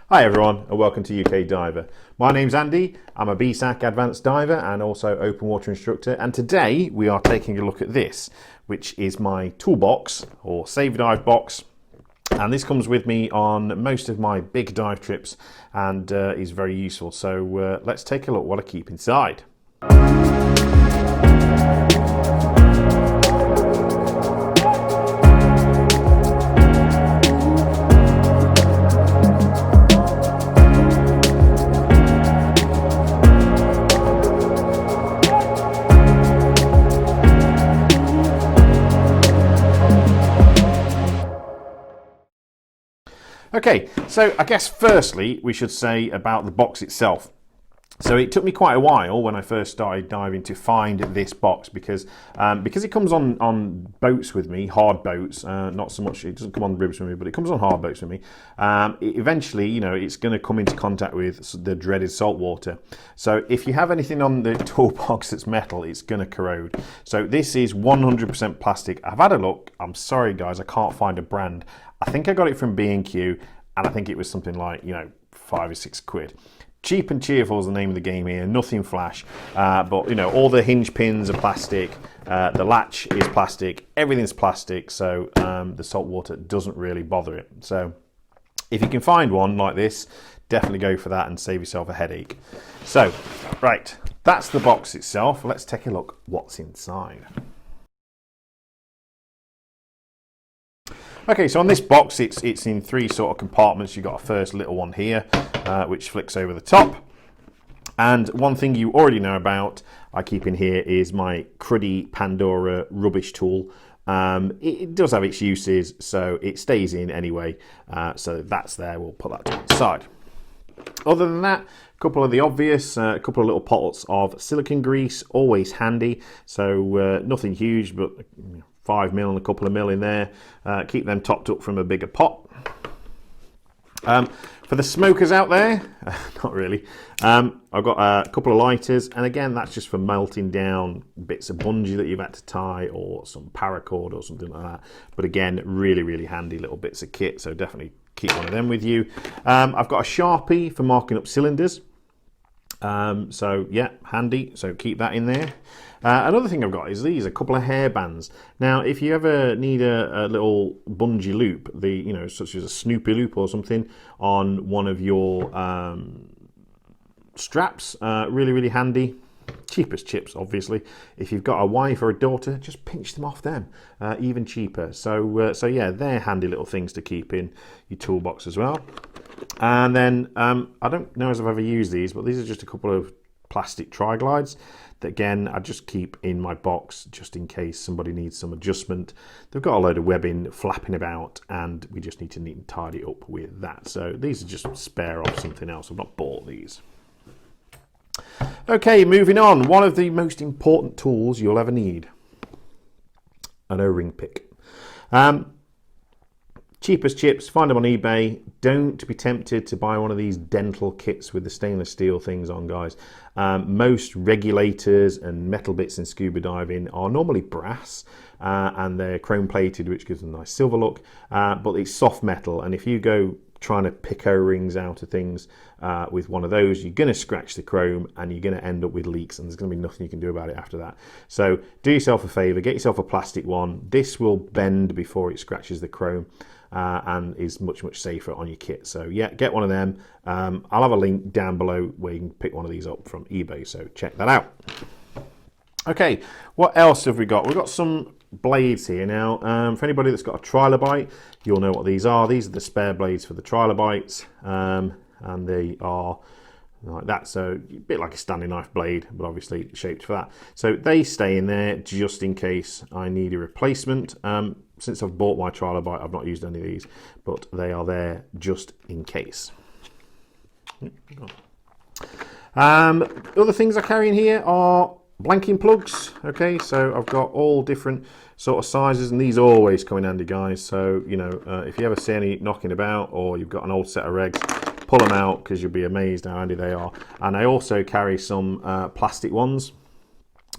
Hi everyone and welcome to UKDiver. My name's Andy, I'm a BSAC advanced diver and also open water instructor, and today we are taking a look at this, which is my toolbox or save dive box, and this comes with me on most of my big dive trips and is very useful. So let's take a look what I keep inside. Okay, so I guess firstly we should say about the box itself. So it took me quite a while when I first started diving to find this box because it comes on boats with me, hard boats, not so much, it doesn't come on ribs with me, but it comes on hard boats with me. Eventually, you know, it's going to come into contact with the dreaded salt water. So if you have anything on the toolbox that's metal, it's going to corrode. So this is 100% plastic. I've had a look. I'm sorry guys, I can't find a brand. I think I got it from B&Q and I think it was something like, you know, £5 or £6. Cheap and cheerful is the name of the game here, nothing flash, but you know, all the hinge pins are plastic, the latch is plastic, everything's plastic, so the salt water doesn't really bother it. So if you can find one like this, definitely go for that and save yourself a headache. So, right, that's the box itself. Let's take a look what's inside. Okay, so on this box, it's in three sort of compartments. You've got a first little one here, which flicks over the top. And one thing you already know about, I keep in here, is my cruddy Pandora rubbish tool. It does have its uses, so it stays in anyway. So that's there, we'll put that to one side. Other than that, a couple of the obvious, a couple of little pots of silicone grease, always handy. So nothing huge, but 5mm and a couple of mil in there. Keep them topped up from a bigger pot. For the smokers out there, not really. I've got a couple of lighters, and again, that's just for melting down bits of bungee that you've had to tie, or some paracord or something like that. But again, really, really handy little bits of kit, so definitely keep one of them with you. I've got a Sharpie for marking up cylinders. So yeah, handy, so keep that in there. Another thing I've got is a couple of hair bands. Now, if you ever need a little bungee loop, such as a Snoopy loop or something on one of your straps, really, really handy. Cheap as chips, obviously. If you've got a wife or a daughter, just pinch them off them, even cheaper. So yeah, they're handy little things to keep in your toolbox as well. And then I don't know if I've ever used these, but these are just a couple of plastic tri-glides that again I just keep in my box just in case somebody needs some adjustment. They've got a load of webbing flapping about and we just need to neat and tidy up with that. So these are just spare off something else. I've not bought these. Okay, moving on. One of the most important tools you'll ever need, an O-ring pick. Cheap as chips, find them on eBay. Don't be tempted to buy one of these dental kits with the stainless steel things on, guys. Most regulators and metal bits in scuba diving are normally brass and they're chrome plated, which gives them a nice silver look, but it's soft metal, and if you go trying to pick O-rings out of things with one of those, you're going to scratch the chrome and you're going to end up with leaks, and there's going to be nothing you can do about it after that. So do yourself a favor, get yourself a plastic one. This will bend before it scratches the chrome and is much safer on your kit. So yeah, get one of them. I'll have a link down below where you can pick one of these up from eBay, so check that out. Okay, what else have we got? We've got some blades here now. For anybody that's got a trilobite, you'll know what these are. These are the spare blades for the trilobites, and they are like that, so a bit like a standing knife blade, but obviously shaped for that. So they stay in there just in case I need a replacement. Since I've bought my trilobite, I've not used any of these, but they are there just in case. Other things I carry in here are blanking plugs. Okay, so I've got all different sort of sizes, and these always come in handy, guys. So you know, if you ever see any knocking about or you've got an old set of regs, pull them out because you'll be amazed how handy they are. And I also carry some plastic ones.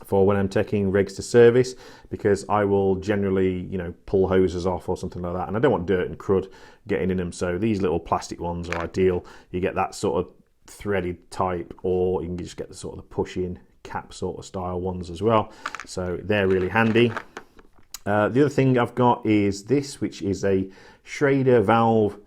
for when I'm taking rigs to service, because I will generally, you know, pull hoses off or something like that, and I don't want dirt and crud getting in them. So these little plastic ones are ideal. You get that sort of threaded type, or you can just get the sort of the push-in cap sort of style ones as well. So they're really handy. The other thing I've got is this, which is a Schrader valve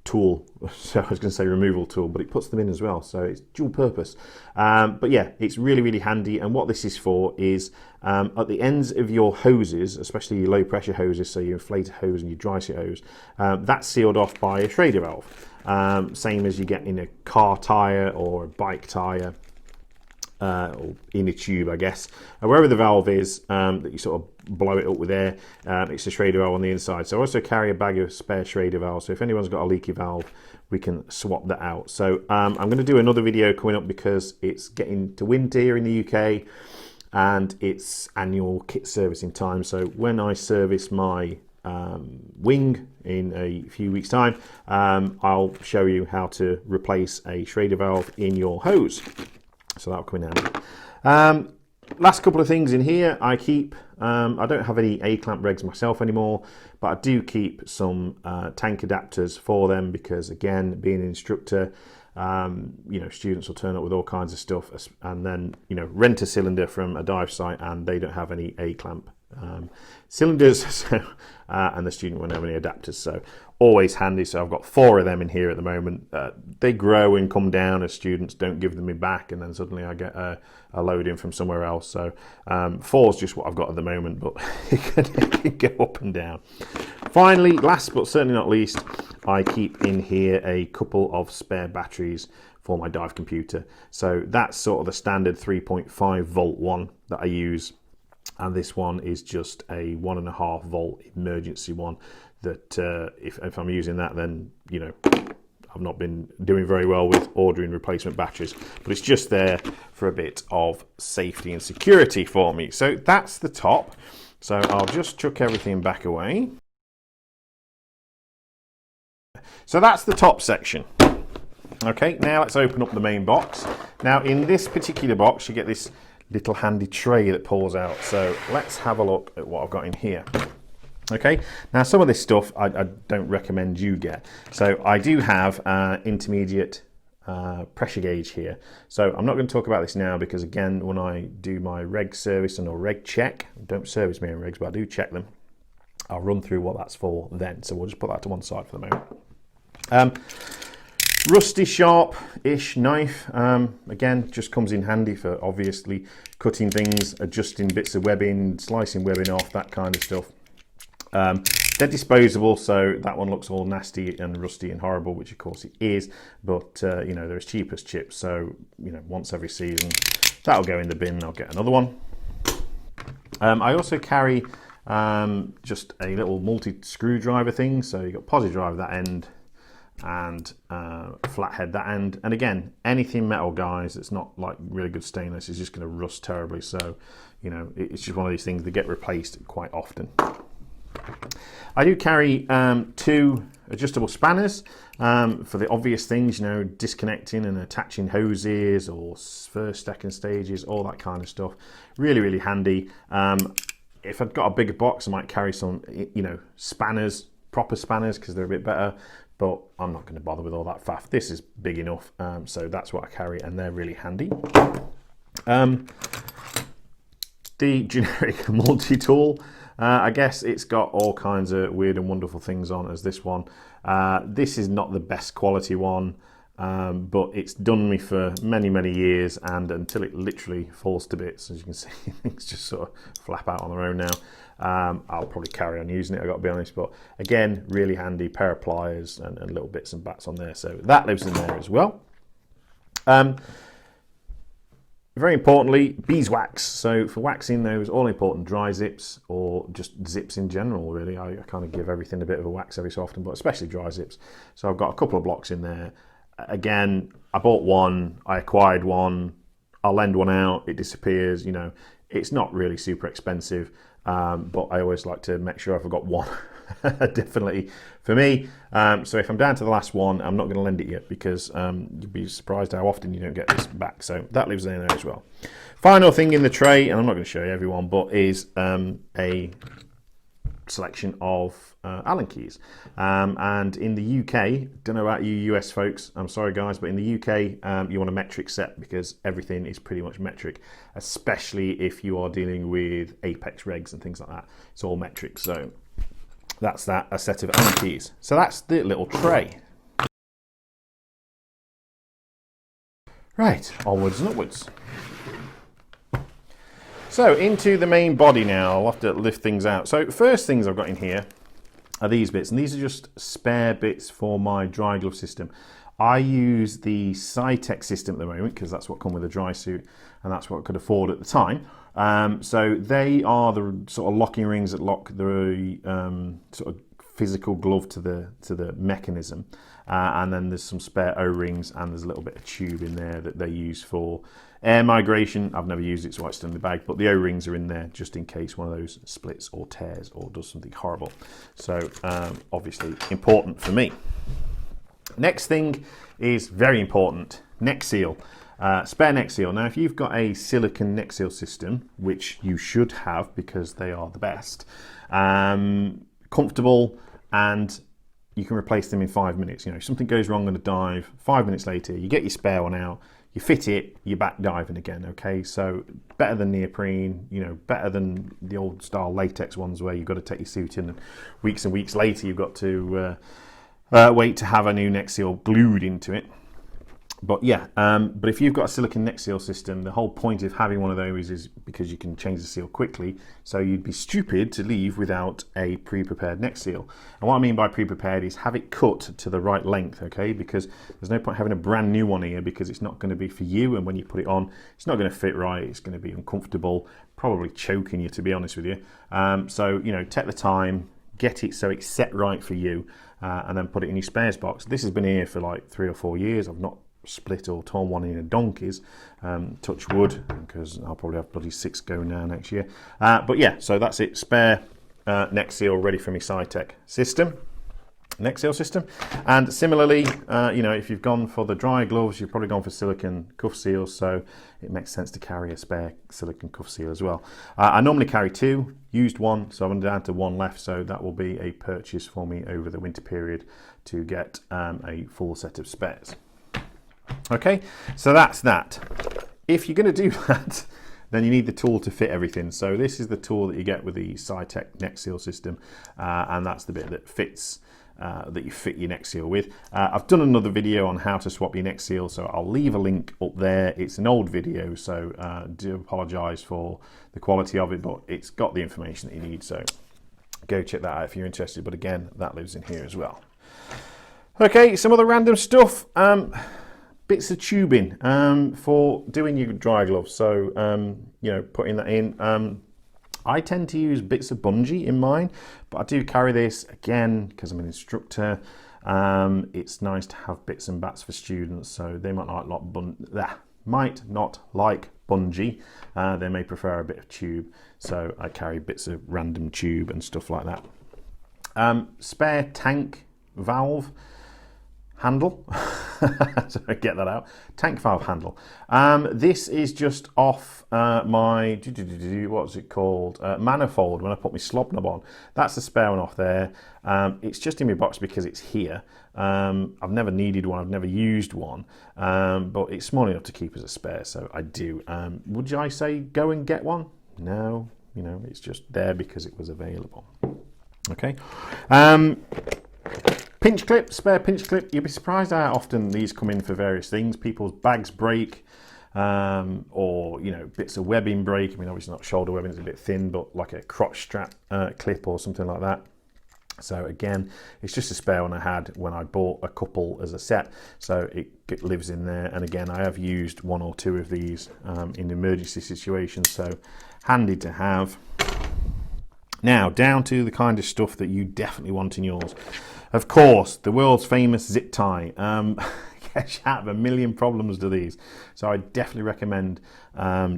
tool. So I was going to say removal tool, but it puts them in as well, so it's dual purpose. But yeah, it's really handy. And what this is for is at the ends of your hoses, especially your low pressure hoses, so your inflator hose and your dry set hose, that's sealed off by a Schrader valve, same as you get in a car tire or a bike tire. Or in a tube, I guess. Wherever the valve is, that you sort of blow it up with air, it's a Schrader valve on the inside. So I also carry a bag of spare Schrader valves, so if anyone's got a leaky valve, we can swap that out. So I'm going to do another video coming up because it's getting to winter here in the UK and it's annual kit servicing time. So when I service my wing in a few weeks time, I'll show you how to replace a Schrader valve in your hose. So that'll come in handy. Last couple of things in here I keep. I don't have any A-clamp regs myself anymore, but I do keep some tank adapters for them because, again, being an instructor, you know, students will turn up with all kinds of stuff and then, you know, rent a cylinder from a dive site and they don't have any A-clamp cylinders, so, and the student won't have any adapters, so always handy. So I've got 4 of them in here at the moment. They grow and come down as students don't give them back, and then suddenly I get a load in from somewhere else. So 4 is just what I've got at the moment, but it can go up and down. Finally, last but certainly not least, I keep in here a couple of spare batteries for my dive computer. So that's sort of the standard 3.5 volt one that I use, and this one is just a 1.5 volt emergency one that if I'm using that, then, you know, I've not been doing very well with ordering replacement batteries, but it's just there for a bit of safety and security for me. So that's the top. So I'll just chuck everything back away. So that's the top section. Okay, now let's open up the main box. Now in this particular box, you get this little handy tray that pulls out. So let's have a look at what I've got in here. Okay, now some of this stuff I don't recommend you get. So I do have intermediate pressure gauge here. So I'm not going to talk about this now because, again, when I do my reg service and or reg check, don't service my own regs, but I do check them, I'll run through what that's for then. So we'll just put that to one side for the moment. Rusty sharp-ish knife, again, just comes in handy for obviously cutting things, adjusting bits of webbing, slicing webbing off, that kind of stuff. They're disposable, so that one looks all nasty and rusty and horrible, which of course it is, but you know, they're as cheap as chips, so, you know, once every season that'll go in the bin. I'll get another one. I also carry just a little multi-screwdriver thing, so you've got posi drive that end and flathead that end, and again, anything metal, guys, that's not like really good stainless is just going to rust terribly, so, you know, it's just one of these things that get replaced quite often. I do carry 2 adjustable spanners for the obvious things, you know, disconnecting and attaching hoses or first, second stages, all that kind of stuff. Really handy. If I've got a bigger box, I might carry some, you know, spanners, proper spanners, because they're a bit better, but I'm not going to bother with all that faff. This is big enough, so that's what I carry, and they're really handy. The generic multi-tool, I guess it's got all kinds of weird and wonderful things on as this one. This is not the best quality one, but it's done me for many years, and until it literally falls to bits, as you can see, things just sort of flap out on their own now. I'll probably carry on using it, I've got to be honest, but again, really handy pair of pliers and little bits and bats on there, so that lives in there as well. Very importantly, beeswax. So for waxing those all-important dry zips, or just zips in general, really, I kind of give everything a bit of a wax every so often, but especially dry zips. So I've got a couple of blocks in there. Again, I bought one, I acquired one, I'll lend one out, it disappears, you know, it's not really super expensive, but I always like to make sure I've got one definitely for me. So if I'm down to the last one, I'm not going to lend it yet, because you'd be surprised how often you don't get this back. So that lives in there as well. Final thing in the tray, and I'm not going to show you everyone, but is a selection of Allen keys. And in the UK, don't know about you US folks, I'm sorry guys, but in the UK you want a metric set, because everything is pretty much metric, especially if you are dealing with apex regs and things like that. It's all metric. So that's that, a set of Allen keys. So that's the little tray. Right, onwards and upwards. So into the main body now. I'll have to lift things out. So first things I've got in here are these bits, and these are just spare bits for my dry glove system. I use the Cytec system at the moment because that's what come with a dry suit, and that's what I could afford at the time. So they are the sort of locking rings that lock the sort of physical glove to the mechanism, and then there's some spare O-rings, and there's a little bit of tube in there that they use for air migration. I've never used it, so it's still in the bag, but the O-rings are in there just in case one of those splits or tears or does something horrible. So obviously important for me. Next thing is very important, neck seal. Spare neck seal. Now if you've got a silicone neck seal system, which you should have because they are the best, comfortable, and you can replace them in 5 minutes. You know, if something goes wrong on a dive, 5 minutes later you get your spare one out, you fit it, you're back diving again. Okay, so better than neoprene, you know, better than the old style latex ones where you've got to take your suit in and weeks later you've got to wait to have a new neck seal glued into it. But yeah, but if you've got a silicone neck seal system, the whole point of having one of those is because you can change the seal quickly. So you'd be stupid to leave without a pre-prepared neck seal. And what I mean by pre-prepared is have it cut to the right length, okay? Because there's no point having a brand new one here, because it's not going to be for you, and when you put it on, it's not going to fit right, it's going to be uncomfortable, probably choking you, to be honest with you. So, you know, take the time, get it so it's set right for you, and then put it in your spares box. This has been here for like 3 or 4 years. I've not split or torn one in a donkey's, touch wood, because I'll probably have bloody 6 going now next year. But yeah, so that's it, spare neck seal ready for my Cytec system, neck seal system. And similarly, you know, if you've gone for the dry gloves, you've probably gone for silicone cuff seals, so it makes sense to carry a spare silicone cuff seal as well. I normally carry 2, used 1, so I'm down to 1 left, so that will be a purchase for me over the winter period to get a full set of spares. Okay, so that's that. If you're going to do that, then you need the tool to fit everything. So this is the tool that you get with the Cytec neck seal system, and that's the bit that fits, that you fit your neck seal with. I've done another video on how to swap your neck seal, so I'll leave a link up there. It's an old video, so do apologise for the quality of it, but it's got the information that you need, so go check that out if you're interested. But again, that lives in here as well. Okay, some other random stuff. Bits of tubing for doing your dry gloves, so you know, putting that in. I tend to use bits of bungee in mine, but I do carry this again because I'm an instructor. It's nice to have bits and bats for students, so they might not like bungee. They may prefer a bit of tube, so I carry bits of random tube and stuff like that. Spare tank valve handle. So get that out. Tank valve handle. This is just off my what's it called, manifold when I put my slob knob on. That's the spare one off there. It's just in my box because it's here. I've never needed one, I've never used one, but it's small enough to keep as a spare, so I do. Would I say go and get one? No, you know, it's just there because it was available. Okay. Pinch clip, spare pinch clip. You'll be surprised how often these come in for various things. People's bags break, or you know, bits of webbing break. I mean, obviously not shoulder webbing, it's a bit thin, but like a crotch strap clip or something like that. So again, it's just a spare one I had when I bought a couple as a set, so it lives in there. And again, I have used 1 or 2 of these in emergency situations, so handy to have. Now, down to the kind of stuff that you definitely want in yours. Of course, the world's famous zip tie. Get out of a million problems to these. So I definitely recommend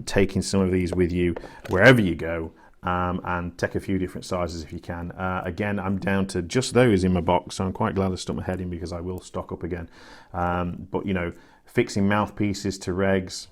taking some of these with you wherever you go. and take a few different sizes if you can. Again, I'm down to just those in my box, so I'm quite glad I stuck my head in because I will stock up again. But you know, fixing mouthpieces to regs,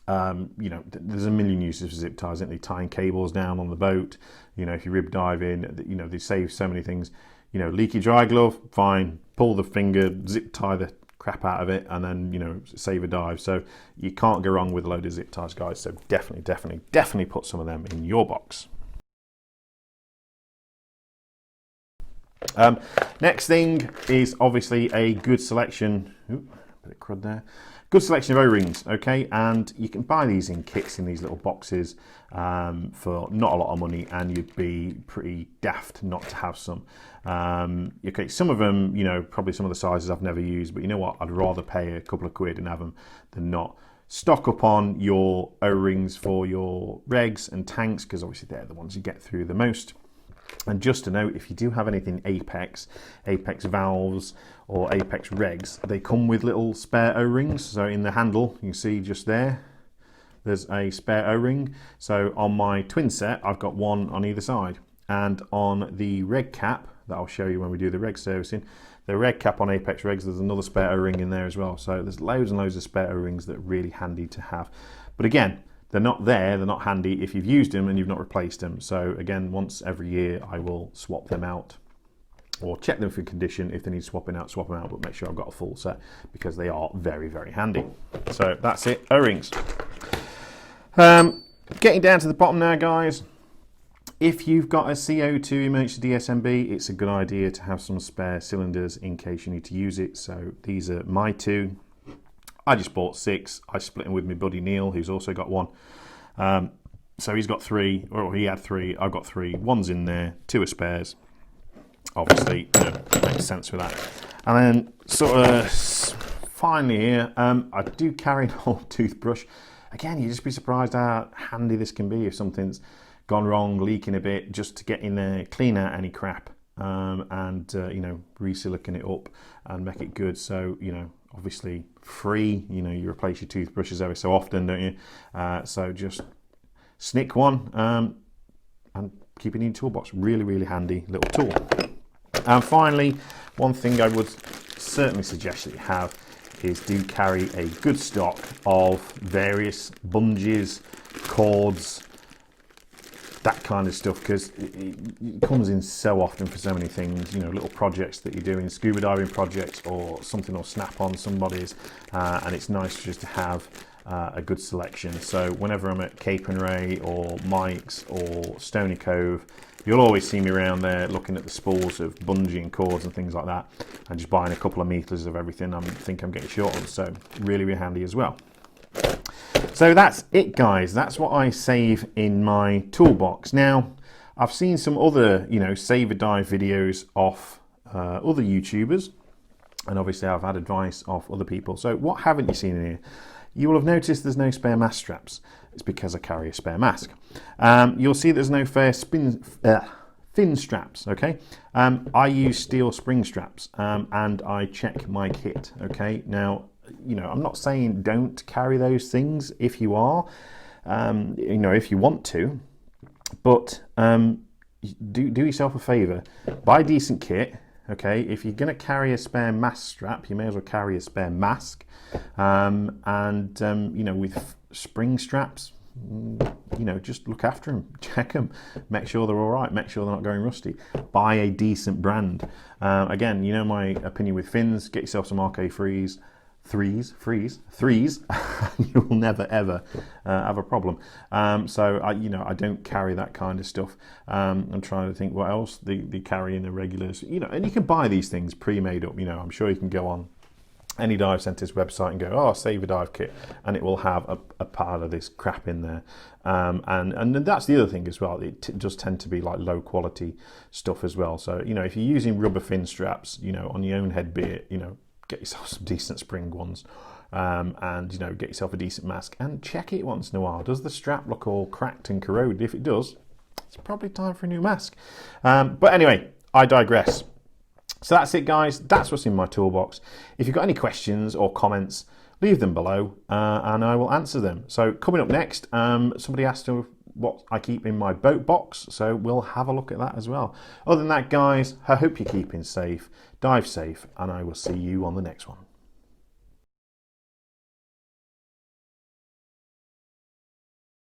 you know, there's a million uses for zip ties, isn't there? Tying cables down on the boat, you know, if you rib dive in, you know, they save so many things. You know, leaky dry glove, fine, pull the finger, zip tie the crap out of it, and then, you know, save a dive. So you can't go wrong with a load of zip ties, guys. So definitely put some of them in your box. Next thing is obviously a good selection. Ooh, bit of crud there. Good selection of O-rings, okay, and you can buy these in kits in these little boxes for not a lot of money, and you'd be pretty daft not to have some. Okay, some of them, you know, probably some of the sizes I've never used, but you know what? I'd rather pay a couple of quid and have them than not. Stock up on your O-rings for your regs and tanks, because obviously they're the ones you get through the most. And just to note, if you do have anything Apex valves or Apex regs, they come with little spare O-rings. So in the handle, you can see just there's a spare O-ring. So on my twin set, I've got one on either side. And on the reg cap, that I'll show you when we do the reg servicing, the reg cap on Apex regs, there's another spare O-ring in there as well. So there's loads and loads of spare O-rings that are really handy to have. But again, they're not there, they're not handy if you've used them and you've not replaced them. So again, once every year I will swap them out or check them for condition. If they need swapping out, swap them out, but make sure I've got a full set because they are very, very handy. So that's it, O-rings. Getting down to the bottom now, guys. If you've got a CO2 emergency DSMB, it's a good idea to have some spare cylinders in case you need to use it. So these are my two. I just bought 6. I split them with my buddy Neil, who's also got one. So he's got 3, or he had 3. I've got 3. One's in there, 2 are spares. Obviously, you know, makes sense with that. And then, sort of, finally here, I do carry an old toothbrush. Again, you'd just be surprised how handy this can be if something's gone wrong, leaking a bit, just to get in there, clean out any crap, and you know, re-silicone it up and make it good. So, you know, obviously free, you know, you replace your toothbrushes every so often, don't you? So just snick one and keep it in your toolbox. Really, really handy little tool. And finally, one thing I would certainly suggest that you have is do carry a good stock of various bungees, cords, that kind of stuff, because it comes in so often for so many things, you know, little projects that you're doing, scuba diving projects or something will snap on somebody's, and it's nice just to have a good selection. So whenever I'm at Cape and Ray or Mike's or Stony Cove, you'll always see me around there looking at the spools of bungee and cords and things like that, and just buying a couple of meters of everything I think I'm getting short on. So really, really handy as well. So that's it, guys. That's what I save in my toolbox. Now, I've seen some other, you know, save a dive videos off other YouTubers, and obviously I've had advice off other people. So what haven't you seen in here? You will have noticed there's no spare mask straps. It's because I carry a spare mask. You'll see there's no fin straps, okay? I use steel spring straps, and I check my kit, okay? Now, you know, I'm not saying don't carry those things if you are, you know, if you want to, but do yourself a favor, buy decent kit, okay? If you're going to carry a spare mask strap, you may as well carry a spare mask, and you know, with spring straps, you know, just look after them, check them, make sure they're all right, make sure they're not going rusty. Buy a decent brand. Again, you know my opinion with fins, get yourself some RK threes, you will never ever have a problem. So I don't carry that kind of stuff. I'm trying to think what else they carry in the regulars, you know, and you can buy these things pre-made up. You know, I'm sure you can go on any dive centre's website and go, oh, save a dive kit, and it will have a pile of this crap in there. And that's the other thing as well, it does tend to be like low quality stuff as well. So, you know, if you're using rubber fin straps, you know, on your own head bit, you know, get yourself some decent spring ones, and, you know, get yourself a decent mask and check it once in a while. Does the strap look all cracked and corroded? If it does, it's probably time for a new mask. But anyway, I digress. So that's it, guys. That's what's in my toolbox. If you've got any questions or comments, leave them below, and I will answer them. So coming up next, somebody asked what I keep in my boat box, so we'll have a look at that as well. Other than that, guys, I hope you're keeping safe, dive safe, and I will see you on the next one.